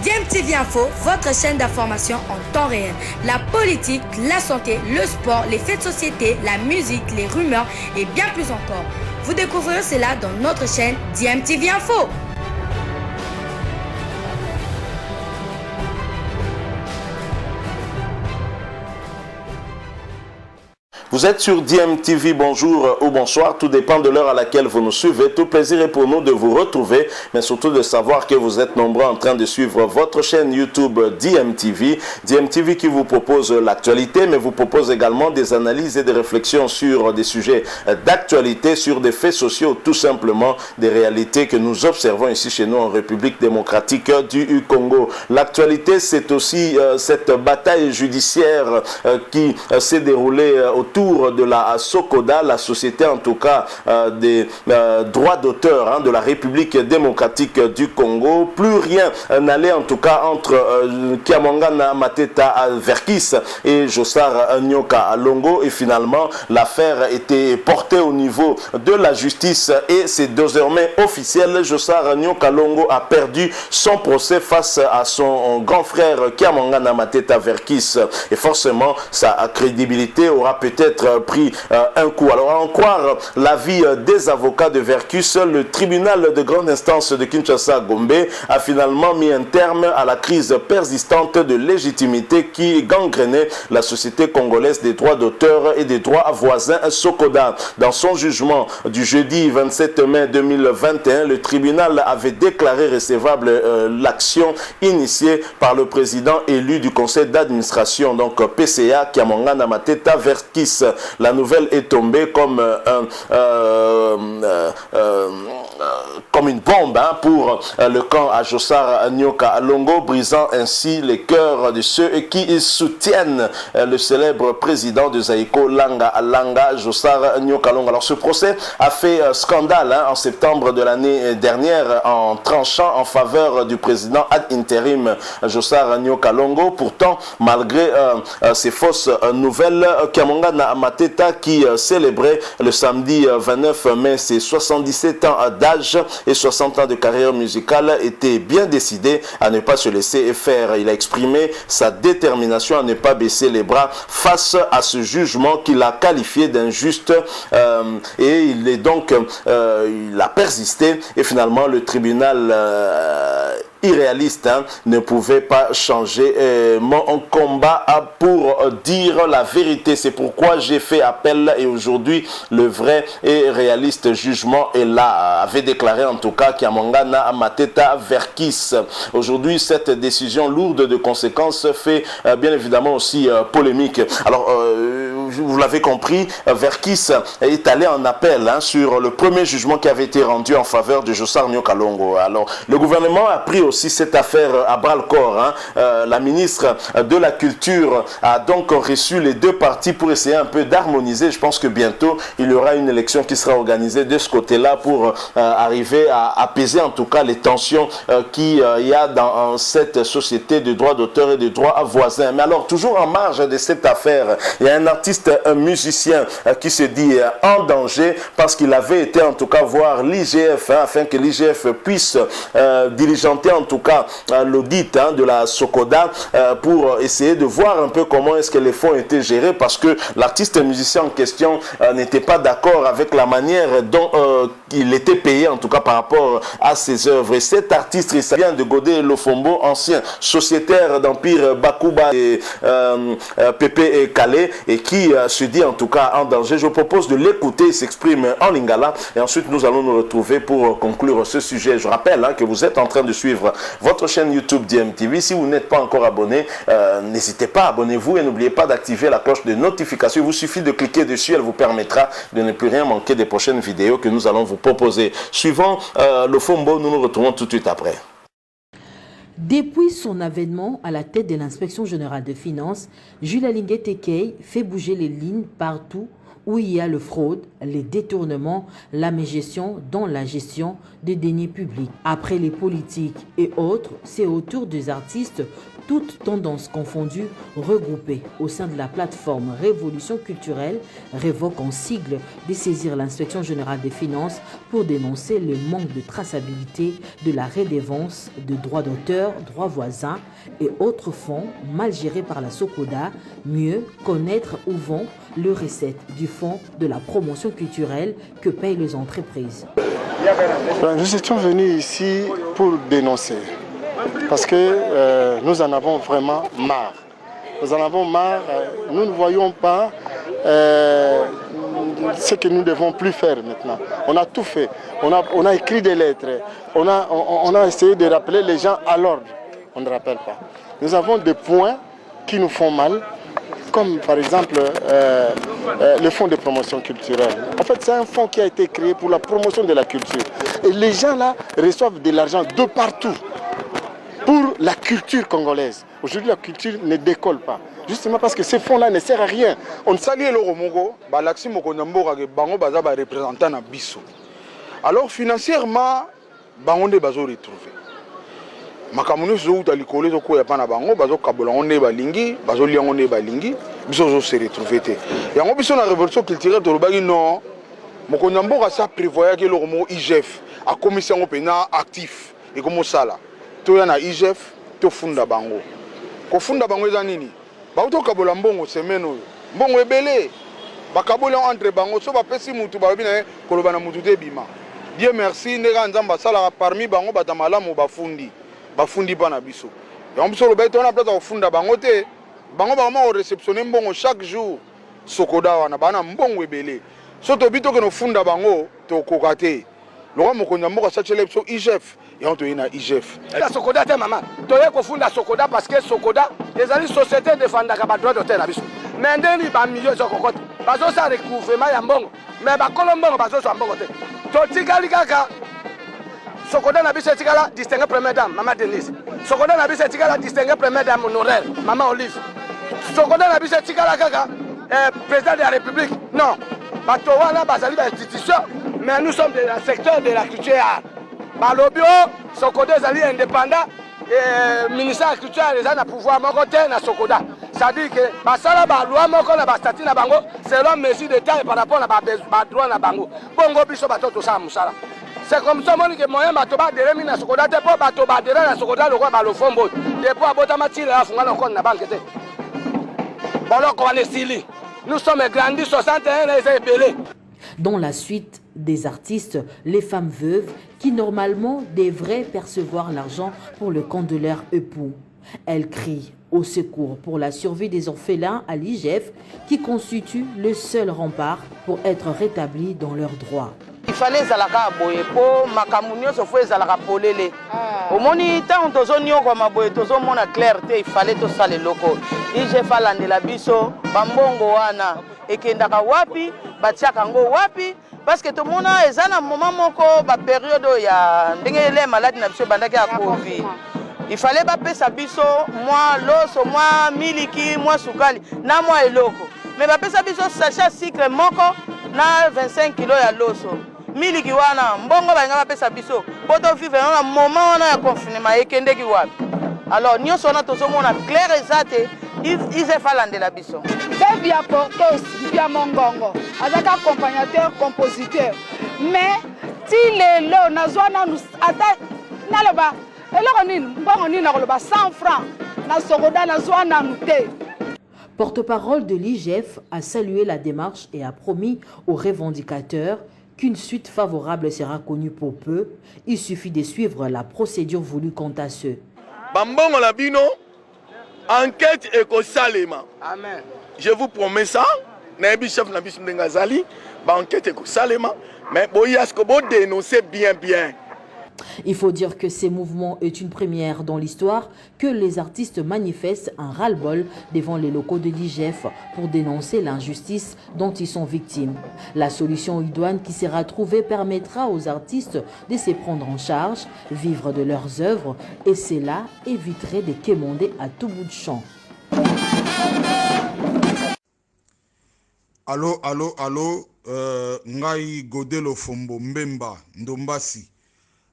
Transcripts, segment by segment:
DMTV Info, votre chaîne d'information en temps réel. La politique, la santé, le sport, les faits de société, la musique, les rumeurs et bien plus encore. Vous découvrirez cela dans notre chaîne DMTV Info. Vous êtes sur DMTV, bonjour ou bonsoir, tout dépend de l'heure à laquelle vous nous suivez. Tout plaisir est pour nous de vous retrouver, mais surtout de savoir que vous êtes nombreux en train de suivre votre chaîne YouTube DMTV. DMTV qui vous propose l'actualité, mais vous propose également des analyses et des réflexions sur des sujets d'actualité, sur des faits sociaux, tout simplement des réalités que nous observons ici chez nous en République démocratique du Congo. L'actualité, c'est aussi cette bataille judiciaire qui s'est déroulée autour de la SOCODA, la société en tout cas des droits d'auteur de la République démocratique du Congo. Plus rien n'allait en tout cas entre Kiamongana Mateta Verkis et Jossar Nyoka Longo, et finalement l'affaire était portée au niveau de la justice et c'est désormais officiel. Jossar Nyoka Longo a perdu son procès face à son grand frère Kiamongana Mateta Verkis, et forcément sa crédibilité aura peut-être pris un coup. Alors, à en croire l'avis des avocats de Verkis, le tribunal de grande instance de Kinshasa-Gombe a finalement mis un terme à la crise persistante de légitimité qui gangrénait la société congolaise des droits d'auteur et des droits voisins SOCODA. Dans son jugement du jeudi 27 mai 2021, le tribunal avait déclaré recevable l'action initiée par le président élu du conseil d'administration, donc PCA, Kiamongana Mateta Verkis. La nouvelle est tombée comme une bombe pour le camp à Jossar Nyoka Longo, brisant ainsi les cœurs de ceux qui soutiennent le célèbre président de Zaïko Langa, Jossar Nyoka Longo. Alors ce procès a fait scandale en septembre de l'année dernière en tranchant en faveur du président ad interim Jossar Nyoka Longo. Pourtant, malgré ces fausses nouvelles, Kiamongana Mateta, qui célébrait le samedi 29 mai ses 77 ans d'âge et 60 ans de carrière musicale, était bien décidé à ne pas se laisser faire. Il a exprimé sa détermination à ne pas baisser les bras face à ce jugement qu'il a qualifié d'injuste, et il est donc il a persisté, et finalement le tribunal irréaliste ne pouvait pas changer mon combat pour dire la vérité. C'est pourquoi j'ai fait appel, et aujourd'hui le vrai et réaliste jugement est là, avait déclaré en tout cas Kiamongana Mateta Verkis. Aujourd'hui, cette décision lourde de conséquences fait bien évidemment aussi polémique. Alors vous l'avez compris, Verkis est allé en appel sur le premier jugement qui avait été rendu en faveur de Jossar Nyoka Longo. Alors le gouvernement a pris aussi cette affaire à bras le corps. La ministre de la Culture a donc reçu les deux parties pour essayer un peu d'harmoniser. Je pense que bientôt il y aura une élection qui sera organisée de ce côté-là pour arriver à apaiser en tout cas les tensions qu'il y a dans cette société de droits d'auteur et de droits voisins. Mais alors, toujours en marge de cette affaire, il y a un artiste, un musicien qui se dit en danger parce qu'il avait été en tout cas voir l'IGF afin que l'IGF puisse diligenter en tout cas l'audit de la SOCODA pour essayer de voir un peu comment est-ce que les fonds étaient gérés, parce que l'artiste musicien en question n'était pas d'accord avec la manière dont il était payé en tout cas par rapport à ses œuvres. Et cet artiste, il vient de Godé Lofombo, ancien sociétaire d'Empire Bakuba et Pépé et Calais, et qui se dit en tout cas en danger. Je vous propose de l'écouter, il s'exprime en lingala, et ensuite nous allons nous retrouver pour conclure ce sujet. Je rappelle que vous êtes en train de suivre votre chaîne YouTube DMTV. Si vous n'êtes pas encore abonné, n'hésitez pas, abonnez-vous et n'oubliez pas d'activer la cloche de notification. Il vous suffit de cliquer dessus, elle vous permettra de ne plus rien manquer des prochaines vidéos que nous allons vous proposer. Suivant le Fombo, nous nous retrouvons tout de suite après. Depuis son avènement à la tête de l'inspection générale des finances, Jules Alingué Tekei fait bouger les lignes partout où il y a le fraude, les détournements, la mégestion dans la gestion des deniers publics. Après les politiques et autres, c'est au tour des artistes, toutes tendances confondues, regroupées au sein de la plateforme Révolution culturelle, révoque en sigle de saisir l'inspection générale des finances pour dénoncer le manque de traçabilité de la redevance de droits d'auteur, droits voisins et autres fonds mal gérés par la SOCODA, mieux connaître où vont les recettes du fonds de la promotion culturelle que payent les entreprises. Nous étions venus ici pour dénoncer parce que nous en avons vraiment marre. Nous en avons marre, nous ne voyons pas ce que nous ne devons plus faire maintenant. On a tout fait, on a écrit des lettres, on a essayé de rappeler les gens à l'ordre. On ne rappelle pas. Nous avons des points qui nous font mal, comme par exemple le fonds de promotion culturelle. En fait, c'est un fonds qui a été créé pour la promotion de la culture. Et les gens là reçoivent de l'argent de partout pour la culture congolaise. Aujourd'hui, la culture ne décolle pas. Justement parce que ces fonds-là ne servent à rien. On salue le Romongo, Balaxi Mokonambo, Bango Baza, représentant à Bisso. Alors financièrement, Bango ne Bazo retrouvé. Makamuni zo ta likole zo ko ya pana bango bazo kabola on ne balingi bazo lia on ne balingi biso zo se retrouver te yango biso na révolution culturelle to lobaki non Mokonambo ka sa prévoyait que le Romo IGF a commission opéna actif et comme sala to ya na IGF to funda bango ko funda bango eza nini ba to kabola mbongo semaine oyo mbongo ebele ba kabola entre bango so ba pesi mutu ba bina ko loba na mutu te bima Dieu merci ndeka nzamba sala parmi bango batamalamu bafundi bafundi pa na biso yango biso loba to na place kofunda bango te bango vraiment o réceptionner mbongo chaque jour sokoda wana bana mbongo ebele so to bito ke no funda bango to kokate lokwa mokonzi mboka sachele biso IGF yango to ina IGF la sokoda te mama to ye kofunda sokoda parce que sokoda ezali société défendaka ba droit d'auteur na biso mais ndeni ba milieu zo kokota bazo sa recouvrement ya mbongo mais ba kolombongo bazo so mbongo te to tikali kaka Sokoda na biso tikala distingué première dame Maman Denise. Sokoda na biso tikala distingué première dame Honoraire Maman Olive. Sokoda na biso tikala kaka président de la République. Non. Bato wana bazali ba institution mais nous sommes dans le secteur de la culture. Balobio Sokoda ezali indépendant et ministère de la culture les a na pouvoir moko te na Sokoda. Ça dit que basala ba loi moko na ba statut na bango selon mesure de taille par rapport na ba droit na bango. Bongo biso bato to sa musala. C'est comme ça que moyen batoba de remina sokoda te po batoba de na sokoda le roi balofombo depuis abotama tile la funga na compte na banque te bolo ko wane stili nous sommes grandis 61 les ébélés. Dans la suite des artistes, les femmes veuves qui normalement devraient percevoir l'argent pour le compte de leur époux. Elles crient au secours pour la survie des orphelins à l'IGF qui constitue le seul rempart pour être rétablis dans leurs droits. Il fallait zalaka boye po makamunyo so fwe zalaka polele. Omoni tant tozo nyoko maboye tozo mona clarté il fallait to sale loko. IGF alandela biso bambongo wana ekendaka wapi batiaka ngo wapi parce que to mona ezana moment moko ba période ya ndenge les malades na biso bandaki ya Covid. Il fallait pas pesa biso moi loso moi miliki moi sukali na moi eloko. Mais ba pesa biso sachet sucre moko na 25 kg ya loso. Miliki wana mbongo ba ngaba pesa biso poto vivre na moment wana ya confinement ekendeki wapi. Alors nyonso na tozo mona clair ezate ils efalande la biso. C'est bien portos bien mongongo. Avec accompagnateur compositeur. Mais si les lo nazwana nous ata naloba eloko nini mbongo nini nakoloba 100 francs na sokoda nazwana nute. Porte-parole de l'IGF a salué la démarche et a promis aux revendicateurs qu'une suite favorable sera connue pour peu. Il suffit de suivre la procédure voulue quant à ceux. Bambongo Labino, enquête éco-salema. Amen. Je vous promets ça. Nabi chef Nabi Ngazali, enquête éco-salema. Mais boyasko bo dénoncer bien. Il faut dire que ces mouvements est une première dans l'histoire que les artistes manifestent un ras-le-bol devant les locaux de l'IGF pour dénoncer l'injustice dont ils sont victimes. La solution idoine qui sera trouvée permettra aux artistes de se prendre en charge, vivre de leurs œuvres et cela éviterait de quémander à tout bout de champ. Allo, ngai Godelo Fombo Mbemba Ndombasi.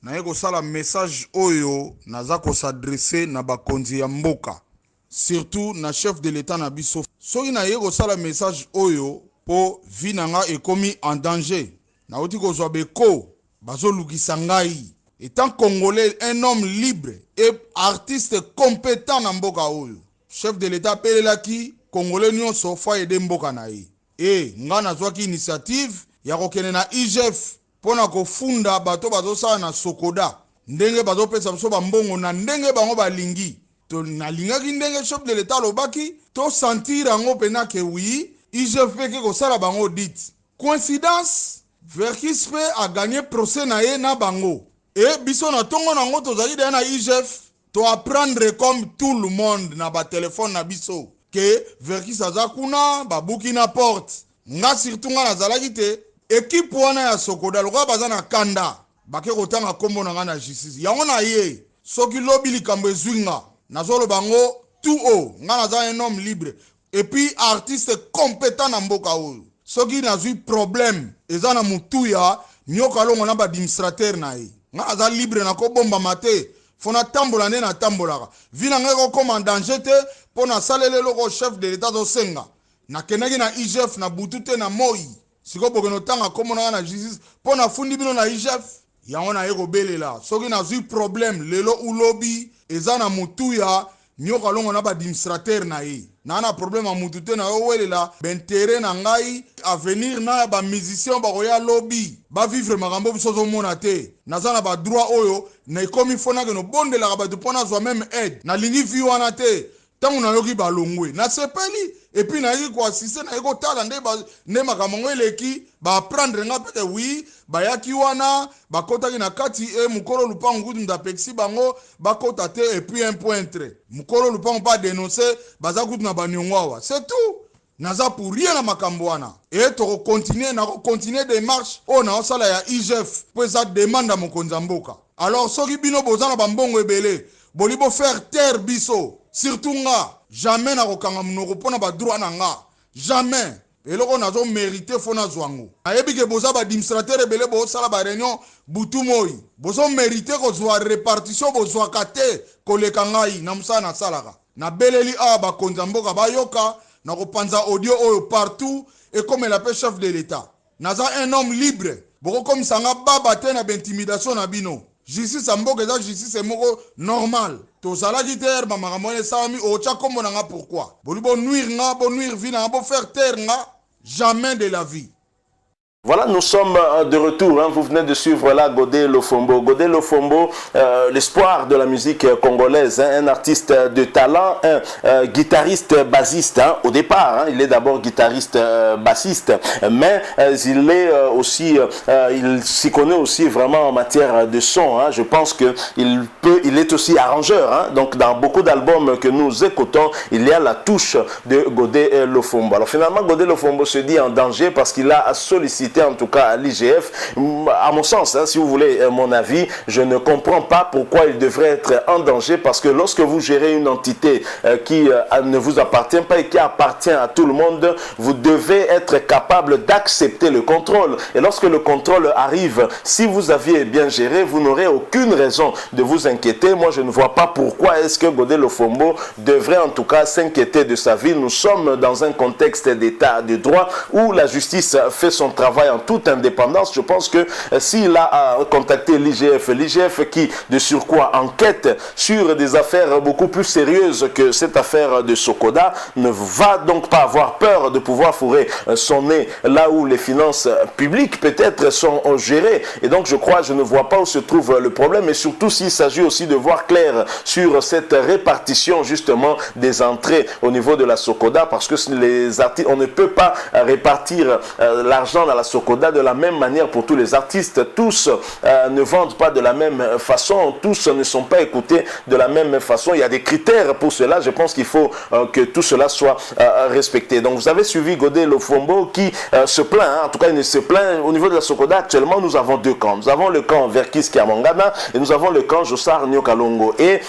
Naye kosala message oyo naza ko s'adresser na bakonzi ya mboka. Surtout na chef de l'état na biso. Soki naye kosala message oyo po vie na nga ekomi en danger. Na oti kozwa beko bazo lukisa ngai. Étant congolais, un homme libre et artiste compétent na mboka oyo. Chef de l'état pelelaki congolais nyonso fa ede mboka na ye. Nga nazwaki initiative ya kokene na IGF pona kofunda bato bazosala na Sokoda. Ndenge bazopesa biso bambongo na ndenge bango balingi. To nalingaki ndenge chef de l'état lobaki to sentir yango pena ke oui IGF peke kosala bango dit. Coïncidence, Verkis pe a gagné procès na ye na bango. Et biso na tongo nango tozali de na IGF to apprendre comme tout le monde na ba téléphone na biso que Verkis azakuna babuki na porte. Nga surtout nga nazalaki te équipe wana ya Sokoda lokwa baza na kanda bake kotanga kombo na nga na justice. Yango na ye soki lobi likambo ezwinga nazolo bango tout haut nga naza un homme libre et puis artiste compétent na mboka oyo. Soki nazwi problème eza na mutuya nyoka longo na ba administrateur na ye. Nga aza libre na ko bomba mate fona tambola ne na tambolaka vina ngeko koma danger te pona salele loko chef de l'état do senga na kenaki na IGF na butute na moi siko bokeno tanga komona na justice pona fundi bino na IGF yango na yeko belela soki na zui problème lelo ulobi eza na mutuya nyoka longo na ba administrateur na ye na problème a mutute na yo welela bentere na ngai avenir na ba musicien ba koya lobby ba vivre makambo bisozo mona te naza na ba droit oyo na ikomi fona ke no bondela ka ba to pona zo même aide na lingi vi wana te tangu na yoki ba longwe na sepeli et puis na yiki ko assister na yiko tala nde makambo eleki ba prendre nga pete oui ba yaki wana ba kotaki na kati e mukolo lupango kutu ndapexi bango ba kota te et puis un point trait mukolo lupango pas dénoncer baza kutu na banyongwawa c'est tout naza pour rien na makambo wana et to continuer démarche o na osala ya IGF po eza demande mokonza mboka. Alors soki bino bozana bambongo ebele bolibo faire taire biso surtout nga jamais na kokanga munoko pona ba droit na nga jamais eloko nazo mériter fona zwango ayebi ke boza ba administrateur ebele bo sala ba réunion butu moi bozo mériter ko zwa répartition bozwa kate koleka ngai na musana na salaka na beleli a ba konza mboka ba yoka na kopanza audio oyo partout et comme la paix chef de l'état naza un homme libre boko comme sanga baba te na intimidation na bino justice amboka eza justice moko normal to sala giter ba makamone sami o cha kombo na nga pourquoi boli bo nuire vie na bo faire taire nga jamais de la vie. Voilà, nous sommes de retour. Hein. Vous venez de suivre là Godé Lofombo. Godé Lofombo, l'espoir de la musique congolaise, hein, un artiste de talent, un guitariste bassiste. Hein. Au départ, hein, il est d'abord guitariste bassiste, mais il est aussi, il s'y connaît aussi vraiment en matière de son. Hein. Je pense que il est aussi arrangeur. Hein. Donc, dans beaucoup d'albums que nous écoutons, il y a la touche de Godé Lofombo. Alors finalement, Godé Lofombo se dit en danger parce qu'il a sollicité en tout cas à l'IGF. À mon sens, hein, si vous voulez mon avis, je ne comprends pas pourquoi il devrait être en danger, parce que lorsque vous gérez une entité qui ne vous appartient pas et qui appartient à tout le monde, vous devez être capable d'accepter le contrôle. Et lorsque le contrôle arrive, si vous aviez bien géré, vous n'aurez aucune raison de vous inquiéter. Moi, je ne vois pas pourquoi est-ce que Godé Lofombo devrait en tout cas s'inquiéter de sa vie. Nous sommes dans un contexte d'état de droit où la justice fait son travail en toute indépendance. Je pense que s'il a contacté l'IGF qui de surcroît enquête sur des affaires beaucoup plus sérieuses que cette affaire de Sokoda, ne va donc pas avoir peur de pouvoir fourrer son nez là où les finances publiques peut-être sont gérées. Et donc je ne vois pas où se trouve le problème, et surtout s'il s'agit aussi de voir clair sur cette répartition justement des entrées au niveau de la Sokoda, parce que les artistes, on ne peut pas répartir l'argent dans la Sokoda de la même manière pour tous les artistes. Tous ne vendent pas de la même façon, tous ne sont pas écoutés de la même façon. Il y a des critères pour cela. Je pense qu'il faut que tout cela soit respecté. Donc vous avez suivi Godé Lofombo qui se plaint, hein. En tout cas il se plaint. Au niveau de la Sokoda, actuellement nous avons deux camps. Nous avons le camp Verkis Kiamongana et nous avons le camp Jossar Nyoka Longo. Et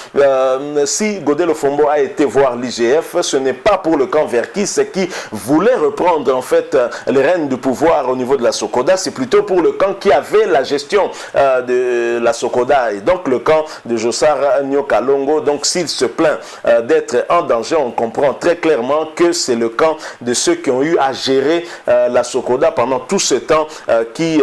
si Godé Lofombo a été voir l'IGF, ce n'est pas pour le camp Verkis qui voulait reprendre en fait les rênes du pouvoir au niveau de la Sokoda, c'est plutôt pour le camp qui avait la gestion de la Sokoda et donc le camp de Jossar Nyoka Longo. Donc s'il se plaint d'être en danger, on comprend très clairement que c'est le camp de ceux qui ont eu à gérer la Sokoda pendant tout ce temps qui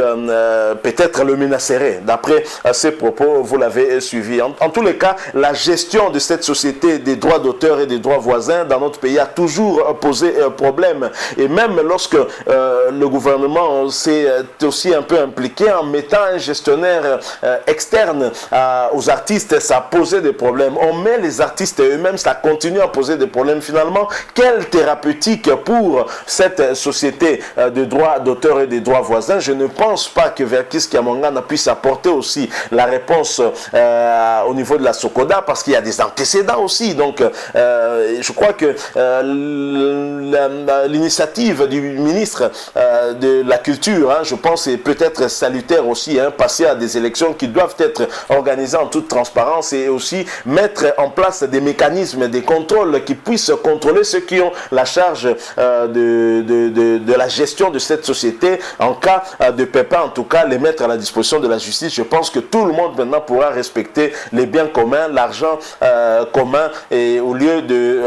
peut-être le menacerait. D'après ces propos, vous l'avez suivi. En tous les cas, la gestion de cette société des droits d'auteur et des droits voisins dans notre pays a toujours posé problème. Et même lorsque le gouvernement s'est aussi un peu impliqué en mettant un gestionnaire externe aux artistes, ça a posé des problèmes. On met les artistes eux-mêmes, ça continue à poser des problèmes. Finalement, quelle thérapeutique pour cette société de droits d'auteur et des droits voisins? Je ne pense pas que Verkis Kiamongana puisse apporter aussi la réponse au niveau de la Sokoda parce qu'il y a des antécédents aussi. Donc, je crois que l'initiative du ministre de la Culture, hein, je pense, est peut-être salutaire aussi, hein, passer à des élections qui doivent être organisées en toute transparence et aussi mettre en place des mécanismes, des contrôles qui puissent contrôler ceux qui ont la charge de la gestion de cette société. En cas de pépin, en tout cas, les mettre à la disposition de la justice. Je pense que tout le monde maintenant pourra respecter les biens communs, l'argent commun, et au lieu de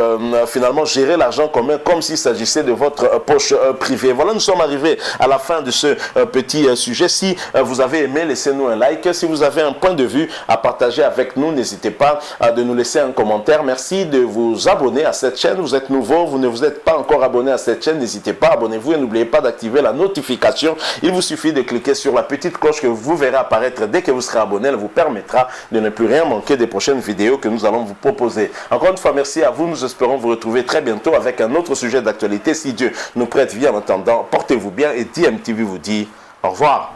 finalement gérer l'argent commun comme s'il s'agissait de votre poche privée. Voilà, nous sommes arrivés à la fin de ce petit sujet. Si vous avez aimé, laissez-nous un like. Si vous avez un point de vue à partager avec nous, n'hésitez pas de nous laisser un commentaire. Merci de vous abonner à cette chaîne. Vous êtes nouveau, vous ne vous êtes pas encore abonné à cette chaîne, n'hésitez pas, abonnez-vous et n'oubliez pas d'activer la notification. Il vous suffit de cliquer sur la petite cloche que vous verrez apparaître dès que vous serez abonné. Elle vous permettra de ne plus rien manquer des prochaines vidéos que nous allons vous proposer. Encore une fois, merci à vous. Nous espérons vous retrouver très bientôt avec un autre sujet d'actualité. Si Dieu nous prête vie en attendant, portez-vous bien et DMTV vous dit au revoir.